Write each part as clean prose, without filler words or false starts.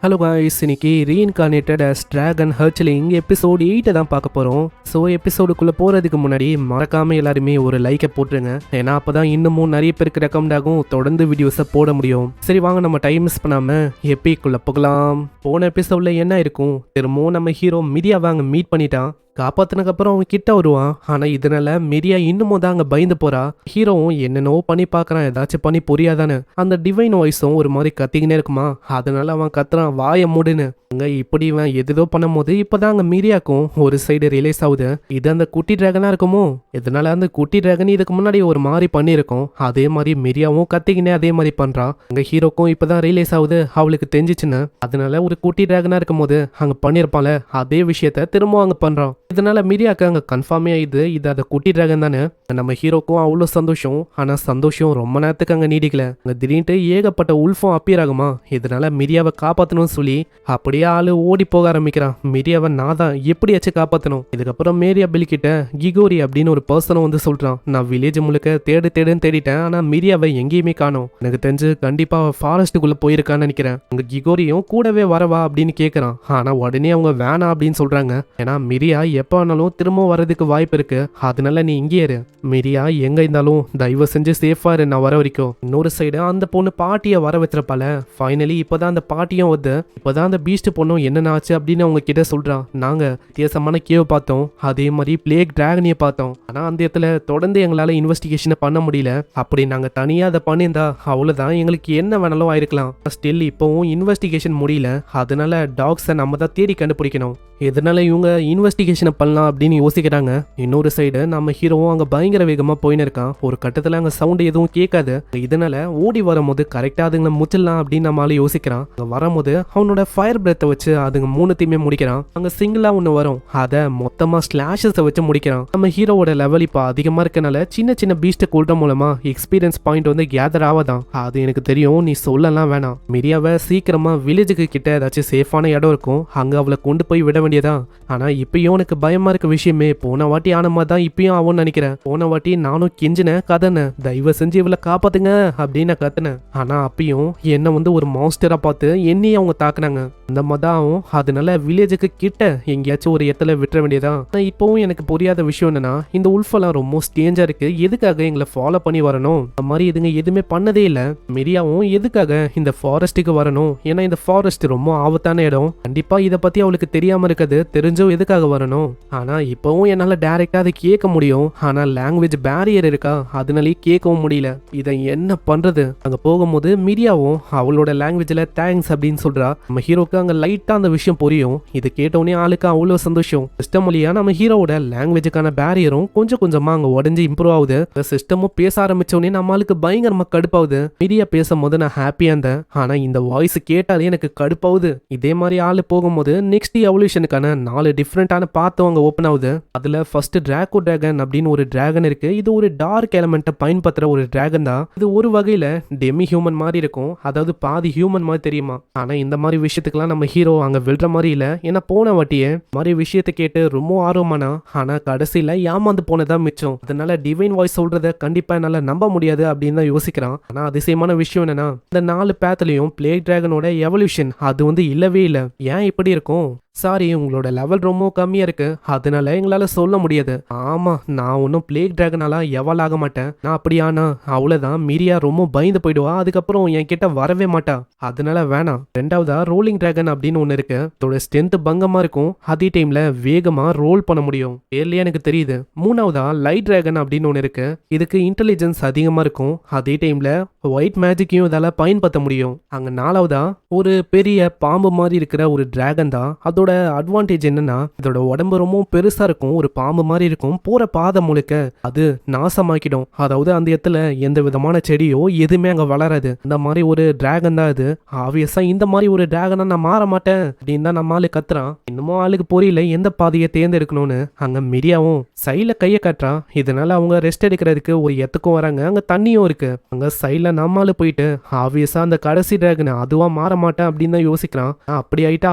Hello guys, இன்னைக்கு reincarnated as dragon ஹர்ச்லிங் episode 8 தான் பார்க்க போகிறோம். ஸோ எபிசோடுக்குள்ளே போகிறதுக்கு முன்னாடி மறக்காமல் எல்லாருமே ஒரு லைக்கை போட்டுருங்க. ஏன்னா அப்போ தான் இன்னமும் நிறைய பேருக்கு ரெக்கமெண்ட் ஆகும், தொடர்ந்து வீடியோஸை போட முடியும். சரி வாங்க, நம்ம டைம் மிஸ் பண்ணாமல் எப்பிக்குள்ளே போகலாம். போன எபிசோடில் என்ன இருக்கும், திரும்பவும் நம்ம ஹீரோ மிரியா வாங்க மீட் பண்ணிட்டான். காப்பாத்தினதுக்கப்புறம் அவன் கிட்ட வருவான். ஆனால் இதனால மிரியா இன்னமும் தான் அங்கே பயந்து போறா. ஹீரோவும் என்னென்னவோ பண்ணி பார்க்குறான், ஏதாச்சும் பண்ணி புரியாதானே. அந்த டிவைன் வாய்ஸும் ஒரு மாதிரி கத்திக்கினே இருக்குமா, அதனால அவன் கத்துறான் வாயை மூடுன்னு. அங்கே இப்படி இவன் எதுதோ பண்ணும் போது இப்போதான் அங்கே மிரியாக்கும் ஒரு சைடு ரிலீஸ் ஆகுது. இது அந்த குட்டி டிராகனா இருக்குமோ, இதனால அந்த குட்டி டிராகன் இதுக்கு முன்னாடி ஒரு மாதிரி பண்ணியிருக்கோம். அதே மாதிரி மிரியாவும் கத்திக்கினே அதே மாதிரி பண்றான். அங்கே ஹீரோக்கும் இப்போதான் ரிலீஸ் ஆகுது, அவளுக்கு தெரிஞ்சிச்சுன்னு. அதனால ஒரு குட்டி டிராகனா இருக்கும் போது அங்கே பண்ணியிருப்பான்ல அதே விஷயத்த திரும்பவும் அங்கே பண்றான். இதனால மிரியாக்கு அங்கே கன்ஃபார்மே ஆயிடுது, இது அந்த குட்டி டிராகன் தானே. நம்ம ஹீரோக்கும் அவ்வளோ சந்தோஷம். ஆனால் சந்தோஷம் ரொம்ப நேரத்துக்கு அங்கே நீடிக்கல. அங்கே திடீர்னு ஏகப்பட்ட உல்ஃபும் அப்பியர் ஆகுமா. இதனால மிரியாவை காப்பாற்றணும்னு சொல்லி அப்படியே ஆளு ஓடி போக ஆரம்பிக்கிறான். மிரியாவை நான் தான் எப்படியாச்சும் காப்பாற்றணும். இதுக்கப்புறம் மேரியா பில் கிட்ட கிகோரி அப்படின்னு ஒரு பர்சனும் வந்து சொல்றான், நான் வில்லேஜ் முழுக்க தேடுன்னு தேடிட்டேன், ஆனால் மிரியாவை எங்கேயுமே காணோம். எனக்கு தெரிஞ்சு கண்டிப்பா ஃபாரஸ்ட்டுக்குள்ள போயிருக்கான்னு நினைக்கிறேன். அங்கே கிகோரியும் கூடவே வரவா அப்படின்னு கேட்கறான். ஆனால் உடனே அவங்க வேணாம் அப்படின்னு சொல்றாங்க. ஏன்னா மிரியா எப்போ ஆனாலும் திரும்ப வர்றதுக்கு வாய்ப்பு இருக்கு, அதனால நீ இங்கே இரு. மிரியா எங்க இருந்தாலும் தயவு செஞ்சு சேஃபா இரு, நான் வர வரைக்கும். இன்னொரு சைடு அந்த பொண்ணு பாட்டியை வர வச்சிருப்பால. ஃபைனலி இப்போதான் அந்த பாட்டியும் வந்து இப்போதான் அந்த பீஸ்ட் பொண்ணும் என்னென்ன ஆச்சு அப்படின்னு அவங்க கிட்ட சொல்றான். நாங்க வித்தியாசமான கேவ் பார்த்தோம், அதே மாதிரி பிளேக் டிராகனியை பார்த்தோம். ஆனா அந்த இடத்துல தொடர்ந்து எங்களால இன்வெஸ்டிகேஷனை பண்ண முடியல. அப்படி நாங்க தனியா அதை பண்ணியிருந்தா அவ்வளவுதான், எங்களுக்கு என்ன வேணாலும் ஆயிருக்கலாம். ஸ்டில் இப்போவும் இன்வெஸ்டிகேஷன் முடியல, அதனால டாக்ஸை நம்ம தான் தேடி கண்டுபிடிக்கணும். இதனால இவங்க இன்வெஸ்டிகேஷனை பண்ணலாம் அப்படின்னு யோசிக்கிறாங்க. இன்னொரு சைடு நம்ம ஹீரோவும் அங்கே பயங்கர வேகமாக போயின்னு இருக்கான். ஒரு கட்டத்தில் அங்கே சவுண்டு எதுவும் கேட்காது. இதனால ஓடி வரும்போது கரெக்டாக அதுங்களை முச்சிடலாம் அப்படின்னு நம்மளால யோசிக்கிறான். அங்கே வரும்போது அவனோட ஃபயர் பிரெத்தை வச்சு அதுங்க மூணுத்தையுமே முடிக்கிறான். அங்கே சிங்கிளாக ஒன்று வரும், அதை மொத்தமாக ஸ்லாஷஸை வச்சு முடிக்கிறான். நம்ம ஹீரோவோட லெவல் இப்போ அதிகமாக இருக்கனால சின்ன சின்ன பீஸ்ட்டை கொள்ற மூலமா எக்ஸ்பீரியன்ஸ் பாயிண்ட் வந்து கேதர் ஆகாதான். அது எனக்கு தெரியும், நீ சொல்லலாம் வேணாம். மிரியாவை சீக்கிரமா வில்லேஜுக்கு கிட்ட ஏதாச்சும் சேஃபான இடம் இருக்கும், அங்கே அவளை கொண்டு போய் விட வேண்டியதா. ஆனா இப்பயும் எனக்கு பயமா இருக்க விஷயமே, போன வாட்டி ஆனமா தான் இப்பயும் ஆகும்னு நினைக்கிறேன். போன வாட்டி நானும் கெஞ்சினேன், கதனை தயவு செஞ்சு இவளை காப்பாத்துங்க அப்படின்னு கத்துனேன். ஆனா அப்பயும் என்ன வந்து ஒரு மான்ஸ்டரா பார்த்து என்னையும் அவங்க தாக்குனாங்க. அந்த மதாவும் அதனால வில்லேஜுக்கு கிட்ட எங்கேயாச்சும் ஒரு இடத்துல விட்டுற வேண்டியதா. இப்பவும் எனக்கு புரியாத விஷயம் என்னன்னா, இந்த உல்ஃபெல்லாம் ரொம்ப ஸ்டேஞ்சா இருக்கு, எதுக்காக எங்களை ஃபாலோ பண்ணி வரணும்? அந்த மாதிரி இதுங்க எதுவுமே பண்ணதே இல்லை. மிரியாவும் எதுக்காக இந்த ஃபாரஸ்ட்டுக்கு வரணும்? ஏன்னா இந்த ஃபாரஸ்ட் ரொம்ப ஆபத்தான இடம், கண்டிப்பா இதை பத்தி அவளுக்கு தெரியாம இருக்குது, தெரிஞ்சோ எதுக்காக வரணும்? ஆனா இப்பவும் என்னால டைரக்டா அதை கேட்க முடியும், ஆனா லாங்குவேஜ் பேரியர் இருக்கா, அதனாலே கேட்கவும் முடியல. இதை என்ன பண்றது? அங்க போகும்போது மிரியாவும் அவளோட லாங்குவேஜ்ல தேங்க்ஸ் அப்படின்னு சொல்றா. நம்ம ஹீரோக்கு அங்க லைட்டா அந்த விஷயம் புரியும். இது கேட்டவுடனே ஆளுக்கு அவ்வளவு சந்தோஷம். சிஸ்டம் வழியா நம்ம ஹீரோவோட லாங்குவேஜுக்கான பேரியரும் கொஞ்சம் கொஞ்சமா அங்க உடஞ்சி இம்ப்ரூவ் ஆகுது. சிஸ்டமும் பேச ஆரம்பிச்சோடனே நம்ம ஆளுக்கு பயங்கரமா கடுப்பாகுது. மிரியா பேசும்போது நான் ஹாப்பியா இருந்தேன், ஆனா இந்த வாய்ஸ் கேட்டாலே எனக்கு கடுப்பாகுது. இதே மாதிரி ஆளு போகும்போது நெக்ஸ்ட் எவல்யூஷனுக்கான 4 டிஃப்ரெண்டான பாத்தும் அங்க ஓப்பன் ஆகுது. அதுல ஃபர்ஸ்ட் டிராகோ டிராகன் அப்படின்னு ஒரு டிராகன் இருக்கு. இது ஒரு டார்க் எலமெண்ட்டை பயன்படுத்துற ஒரு டிராகன் தான். இது ஒரு வகையில டெமி ஹியூமன் மாதிரி இருக்கும், அதாவது பாதி ஹியூமன் மாதிரி தெரியுமா. ஆனா இந்த மாதிரி விஷயத்துக்குலாம் நம்ம ஹீரோ அங்க விழுற மாதிரி இல்ல. ஏன்னா போன வாட்டியே மாதிரி விஷயத்தை கேட்டு ரொம்ப ஆர்வமானா, ஆனா கடைசியில ஏமாந்து போனதான் மிச்சம். அதனால டிவைன் வாய்ஸ் சொல்றத கண்டிப்பா என்னால நம்ப முடியாது அப்படின்னு தான் யோசிக்கிறான். ஆனா அதிசயமான விஷயம் என்னன்னா, இந்த 4 பேத்லயும் பிளேக் டிராகனோட எவல்யூஷன் அது வந்து இல்லவே இல்லை. ஏன் இப்படி இருக்கும்? சாரி, உங்களோட லெவல் ரொம்ப கம்மியா இருக்கு, அதனால எங்களால சொல்ல முடியாது. ஆமா, நான் ஒன்னும் பிளேக் டிராகனால எவல் ஆக மாட்டேன். நான் அப்படியானா அவ்வளவுதான், மிரியா ரொம்ப பயந்து போயிடுவா, அதுக்கப்புறம் என் கிட்ட வரவே மாட்டா, அதனால வேணாம். ரெண்டாவதா ரோலிங் டிராகன் அப்படின்னு ஒண்ணு இருக்கு. அதோட ஸ்ட்ரென்த் பங்கமா இருக்கும், அதே டைம்ல வேகமா ரோல் பண்ண முடியும், பேர்லயே எனக்கு தெரியுது. மூணாவதா லைட் டிராகன் அப்படின்னு ஒண்ணு இருக்கு. இதுக்கு இன்டெலிஜென்ஸ் அதிகமா இருக்கும், அதே டைம்ல ஒயிட் மேஜிக்கையும் இதால பயன்படுத்த முடியும். அங்க நாலாவதா ஒரு பெரிய பாம்பு மாதிரி இருக்கிற ஒரு டிராகன் தான். அதோட அட்வான்டேஜ் என்னன்னா, இதோட உடம்பு ரொம்ப பெருசா இருக்கும், ஒரு பாம்பு மாதிரி இருக்கும், போற பாதை முழுக்க அது நாசமாக்கிடும். அதாவது அந்த இடத்துல எந்த விதமான செடியோ எதுவுமே அங்க வளராது. இந்த மாதிரி ஒரு டிராகன் தான் இது. ஆப்வியஸா இந்த மாதிரி ஒரு டிராகனா நான் மாற மாட்டேன் அப்படின்னு தான் நம்ம ஆளு கத்துறான். இன்னமும் ஆளுக்கு புரியல எந்த பாதையை தேர்ந்தெடுக்கணும்னு. அங்க மிரியாவும் சைட்ல கைய காட்டுறான். இதனால அவங்க ரெஸ்ட் எடுக்கிறதுக்கு ஒரு இடத்துக்கும் வராங்க. அங்க தண்ணியும் இருக்கு. அங்க சைட்ல நம்மால போயிட்டு ஆப்வியஸா அந்த கடைசி டிராகன் அதுவா மாற மாட்டேன் அப்படின்னு தான் யோசிக்கிறான். அப்படி ஆயிட்டா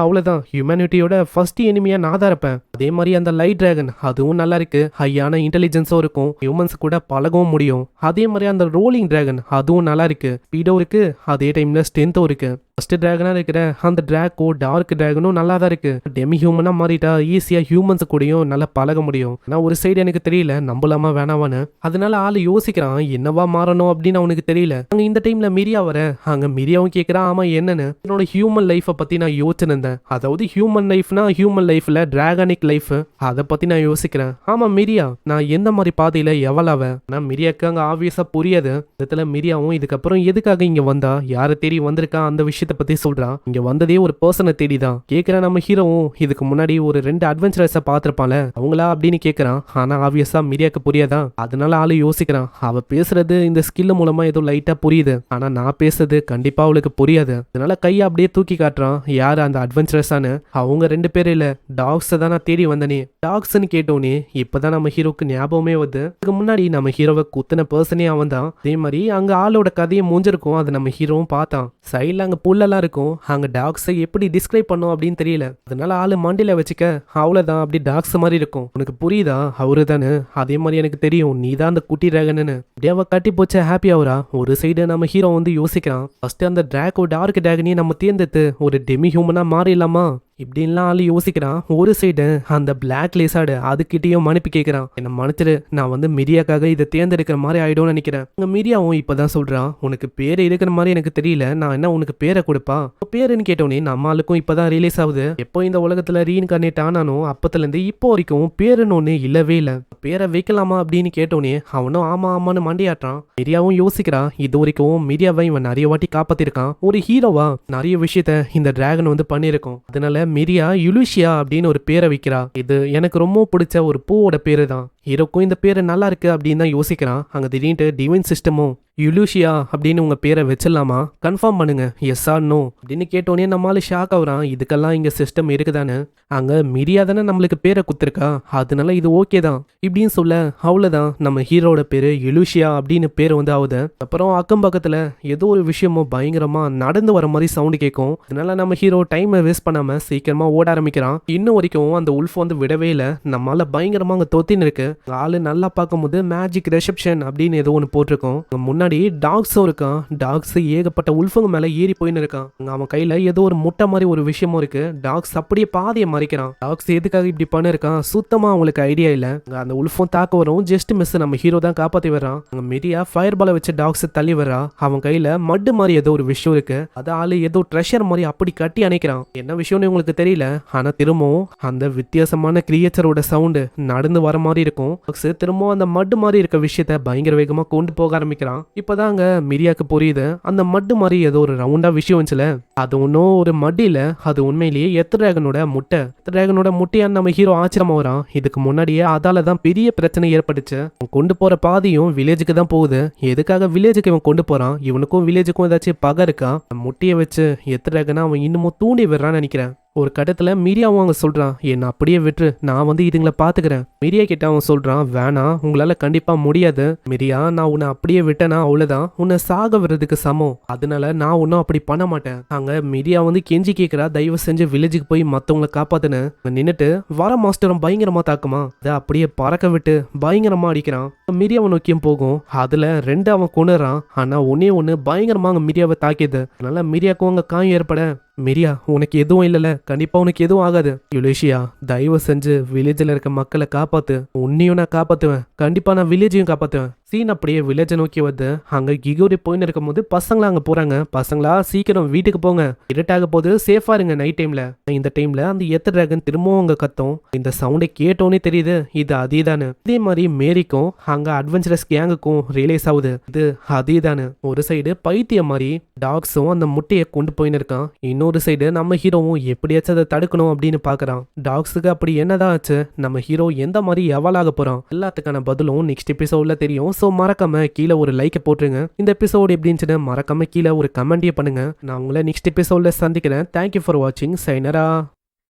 அவ்வளவுதான், ஹியூமனிட்டியோட ஃபர்ஸ்ட் எனிமியா நான் தான் இருப்பேன். அதே மாதிரி அந்த லைட் டிராகன் அதுவும் நல்லா இருக்கு, ஹையான இன்டெலிஜென்ஸும் இருக்கும், ஹியூமன்ஸ் கூட பழகவும் முடியும். அதே மாதிரி அந்த ரோலிங் டிராகன் அதுவும் நல்லா இருக்கு, ஸ்பீடும் இருக்கு, அதே டைம்ல ஸ்ட்ரென்த்தும் இருக்கு. ஃபர்ஸ்ட் டிராகனா இருக்கிற அந்த டிராகோ டார்க் டிராகனும் நல்லா தான் இருக்கு. டெமி ஹியூமனா மாறிட்டா ஈஸியா ஹியூமன்ஸ் கூடயும் நல்லா பழக முடியும். ஆனா ஒரு சைடு எனக்கு தெரியல நம்பலாமா வேணாவான்னு. அதனால ஆளு யோசிக்கிறான் என்னவா மாறணும் அப்படின்னு அவனுக்கு தெரியல. அங்க இந்த டைம்ல மிரியா வர அங்க மிரியாவும் கேட்கிறான் ஆமா என்னன்னு. என்னோட ஹியூமன் லைஃபை பத்தி நான் யோசிச்சிருந்தேன். அதாவது ஹியூமன் லைஃப்னா ஹியூமன் லைஃப்ல டிராகனிக் லைஃப் அதை பத்தி நான் யோசிக்கிறேன். ஆமா மிரியா நான் எந்த மாதிரி பாதையில எவ்வளவு. ஆனா மிரியாக்கு அங்க ஆப்வியஸா புரியாது. இதுல மிரியாவும் இதுக்கப்புறம் எதுக்காக இங்க வந்தா யாரை தேடி வந்திருக்கா அந்த விஷயத்த பத்தி சொல்றான். இங்க வந்ததே ஒரு பர்சனை தேடிதான் கேக்குற நம்ம ஹீரோவும் இதுக்கு முன்னாடி ஒரு 2 அட்வென்ச்சரஸ பாத்திருப்பான்ல அவங்களா அப்படின்னு கேக்குறான். ஆனா ஆப்வியஸா மிரியாக்கு புரியாதா. அதனால ஆளு யோசிக்கிறான் அவ பேசுறது இந்த ஸ்கில் மூலமா ஏதோ லைட்டா புரியுது. ஆனா நான் பேசுறது கண்டிப்பா அவளுக்கு புரியாது. அதனால கையை அப்படியே தூக்கி காட்டுறான். யாரு அந்த அட்வென்ச்சரஸானு. அவங்க 2 பேர் இல்ல டாக்ஸ் தான் நான் தேடி வந்தனே. டாக்ஸ்ன்னு கேட்டோன்னே இப்பதான் நம்ம ஹீரோக்கு ஞாபகமே வருது. இதுக்கு முன்னாடி நம்ம ஹீரோவை குத்தின பர்சனே அவன் தான். அதே மாதிரி அங்க ஆளோட கதையை மூஞ்சிருக்கும். அதை நம்ம ஹீரோவும் பார்த்தான். சைட்ல அங்க புல்லெல்லாம் இருக்கும். அங்க டாக்ஸை எப்படி டிஸ்கிரைப் பண்ணும் அப்படின்னு தெரியல. அதனால ஆளு மண்டியில வச்சுக்க அவ்வளவுதான் அப்படி டாக்ஸ் மாதிரி இருக்கும். உனக்கு புரியுதா அவரு தானே. அதே மாதிரி எனக்கு தெரியும் நீ தான் அந்த குட்டி டிராகன்னு. அப்படியே அவ கட்டி போச்ச ஹாப்பி ஆகுறா. ஒரு சைடு நம்ம ஹீரோ வந்து யோசிக்கிறான் ஃபர்ஸ்ட் அந்த டிராகோ டார்க் டிராகனையும் நம்ம தேர்ந்தெடுத்து ஒரு டெமி ஹியூமனா மாறிடலாமா இப்படின்லாம் ஆளு யோசிக்கிறான். ஒரு சைடு அந்த பிளாக் லேசாடு அதுக்கிட்டையும் மன்னிப்பு கேட்கிறான். என்ன மன்னிச்சிரு நான் வந்து மிரியாக்காக இதை தேர்ந்தெடுக்கிற மாதிரி ஆயிடும்னு நினைக்கிறேன். அங்க மிரியாவும் இப்பதான் சொல்றான் உனக்கு பேர் இருக்கிற மாதிரி எனக்கு தெரியல நான் என்ன உனக்கு பேரை கொடுப்பா பேருன்னு கேட்டோன்னே நம்ம ஆளுக்கும் இப்பதான் ரிலீஸ் ஆகுது. எப்போ இந்த உலகத்துல ரீஇன்கார்னேட் ஆனானோ அப்பத்துல இருந்து இப்போ வரைக்கும் பேருன்னு ஒண்ணு இல்லவே இல்லை. பேரை வைக்கலாமா அப்படின்னு கேட்டோன்னே அவனும் ஆமா ஆமான்னு மண்டியாட்டான். மிரியாவும் யோசிக்கிறான் இது வரைக்கும் மிரியாவை இவன் நிறைய வாட்டி காப்பாத்திருக்கான். ஒரு ஹீரோவா நிறைய விஷயத்த இந்த டிராகன் வந்து பண்ணிருக்கோம். அதனால மிரியா யுலுஷியா அப்படின்னு ஒரு பேரை வைக்கிறா. இது எனக்கு ரொம்ப பிடிச்ச ஒரு பூவோட பேரு தான். ஹீரோக்கும் இந்த பேரு நல்லா இருக்கு அப்படின்னு தான் யோசிக்கிறான். அங்க திடீர்னு டிவைன் சிஸ்டமும் யுலுஷியா அப்படின்னு உங்க பேரை வச்சிடலாமா கன்ஃபார்ம் பண்ணுங்க எஸ் ஆர் நோ அப்படின்னு கேட்டோன்னே நம்மளால ஷாக் ஆகுறான். இதுக்கெல்லாம் இங்க சிஸ்டம் இருக்குதானே. அங்க மிரியா தானே நம்மளுக்கு பேரை குத்துருக்கா அதனால இது ஓகே தான் இப்படின்னு சொல்ல அவ்வளவுதான் நம்ம ஹீரோட பேரு யுலுஷியா அப்படின்னு பேரு வந்து ஆகுது. அப்புறம் அக்கம் பக்கத்துல ஏதோ ஒரு விஷயமும் பயங்கரமா நடந்து வர மாதிரி சவுண்டு கேட்கும். அதனால நம்ம ஹீரோ டைமை வேஸ்ட் பண்ணாம சீக்கிரமா ஓட ஆரம்பிக்கிறான். இன்னும் வரைக்கும் அந்த உல்ஃப் வந்து விடவே இல்லை. நம்மளால பயங்கரமா அங்க தொத்தின்னு இருக்கு. ஆளு நல்லா பார்க்கும்போது மேஜிக் ரிசப்ஷன் அப்படின்னு ஏதோ ஒன்று போட்டிருக்கோம். முன்னாடி டாக்ஸும் இருக்கான். டாக்ஸ் ஏகப்பட்ட உல்ஃபுங்க மேல ஏறி போயின்னு இருக்கான். அவன் கையில ஏதோ ஒரு முட்டை மாதிரி ஒரு விஷயமும் இருக்கு. டாக்ஸ் அப்படியே பாதையை மறைக்கிறான். டாக்ஸ் எதுக்காக இப்படி பண்ணிருக்கான் சுத்தமா அவங்களுக்கு ஐடியா இல்ல. அந்த உல்ஃபும் தாக்க வரும் ஜஸ்ட் மிஸ் நம்ம ஹீரோ தான் காப்பாத்தி வர்றான். அங்க மிரியா ஃபயர் பாலை வச்சு டாக்ஸ் தள்ளி வர்றா. அவன் கையில மட்டு மாதிரி ஏதோ ஒரு விஷயம் இருக்கு. அது ஆளு ஏதோ ட்ரெஷர் மாதிரி அப்படி கட்டி அணைக்கிறான். என்ன விஷயம்னு உங்களுக்கு தெரியல. ஆனா திரும்பவும் அந்த வித்தியாசமான கிரியேச்சரோட சவுண்டு நடந்து வர மாதிரி இருக்கும். திரும்பவும் அந்த மட்டு மாதிரி இருக்க விஷயத்த பயங்கர வேகமா கொண்டு போக ஆரம்பிக்கிறான். இப்பதாங்க மிரியாக்கு புரியுது அந்த மட்டு மாதிரி ஏதோ ஒரு ரவுண்டா விஷயம் வந்துச்சுல அது ஒன்னும் ஒரு மட்டு இல்ல. அது உண்மையிலேயே எத்ராகனோட முட்டை. எத்ராகனோட முட்டையான்னு நம்ம ஹீரோ ஆச்சரியமா வரான். இதுக்கு முன்னாடியே அதால தான் பெரிய பிரச்சனை ஏற்பட்டுச்சு. கொண்டு போற பாதையும் வில்லேஜுக்கு தான் போகுது. எதுக்காக வில்லேஜுக்கு இவன் கொண்டு போறான். இவனுக்கும் வில்லேஜுக்கும் ஏதாச்சும் பகை இருக்கா. முட்டையை வச்சு எத்ராகனா அவன் இன்னமும் தூண்டி விடுறான்னு நினைக்கிறேன். ஒரு கட்டத்துல மிரியாவும் அவங்க சொல்றான் என்ன அப்படியே விட்டு நான் வந்து இதுங்களை பாத்துக்கிறேன். மிரியா கிட்ட அவன் சொல்றான் வேணாம் உங்களால கண்டிப்பா முடியாது மிரியா. நான் உன்னை அப்படியே விட்டேனா அவ்வளவுதான் உன்னை சாக விடுறதுக்கு சமம். அதனால நான் ஒன்னும் அப்படி பண்ண மாட்டேன். அங்க மிரியா வந்து கெஞ்சி கேட்கிறா தயவு செஞ்சு வில்லேஜுக்கு போய் மத்தவங்களை காப்பாத்துன்னு. நின்னுட்டு வர மாஸ்டரும் பயங்கரமா தாக்குமா அதை அப்படியே பறக்க விட்டு பயங்கரமா அடிக்கிறான். மிரியாவை நோக்கியும் போகும். அதுல 2 அவன் கொண்டுறான். ஆனா ஒண்ணு பயங்கரமா அங்க மிரியாவை தாக்கியது. அதனால மிரியாக்கும் அங்க காயம் ஏற்பட மிரியா உனக்கு எதுவும் இல்லல கண்டிப்பா உனக்கு எதுவும் ஆகாது. யுலேஷியா தயவு செஞ்சு வில்லேஜ்ல இருக்க மக்களை காப்பாத்து. உன்னையும் நான் காப்பாத்துவேன். கண்டிப்பா நான் வில்லேஜையும் காப்பாத்துவேன். சீன் அப்படியே வில்லேஜை நோக்கி வந்து அங்க கிகோரி போயின்னு இருக்கும் போது பசங்களா அங்க போறாங்க. பசங்களா சீக்கிரம் வீட்டுக்கு போங்க இருட்டாக போது சேஃபா இருங்க நைட் டைம்ல. இந்த டைம்ல அந்த எத்த டிராகன் திரும்பவும் அங்க கத்தும். இந்த சவுண்டை கேட்டோன்னே தெரியுது இது அதேதானு. இதே மாதிரி மேரிக்கும் அங்க அட்வென்ச்சரஸ் கேங்குக்கும் ரியலைஸ் ஆகுது இது அதேதானு. ஒரு சைடு பைத்தியம் மாதிரி டாக்ஸும் அந்த முட்டையை கொண்டு போயின்னு இருக்கான். இன்னொரு சைடு நம்ம ஹீரோவும் எப்படியாச்சும் அதை தடுக்கணும் அப்படின்னு பாக்குறான். டாக்ஸுக்கு அப்படி என்னதான் ஆச்சு. நம்ம ஹீரோ எந்த மாதிரி எவலாக போறான் எல்லாத்துக்கான பதிலும் நெக்ஸ்ட் எபிசோட்ல தெரியும். ஸோ மறக்காம கீழே ஒரு லைக்கை போட்டுருங்க. இந்த எபிசோடு எப்படி இருந்துச்சுன்னு மறக்காம கீழே ஒரு கமெண்ட்டே பண்ணுங்க. நான் உங்களை நெக்ஸ்ட் எபிசோட்ல சந்திக்கிறேன். தேங்க்யூ ஃபார் வாட்சிங். சைனரா.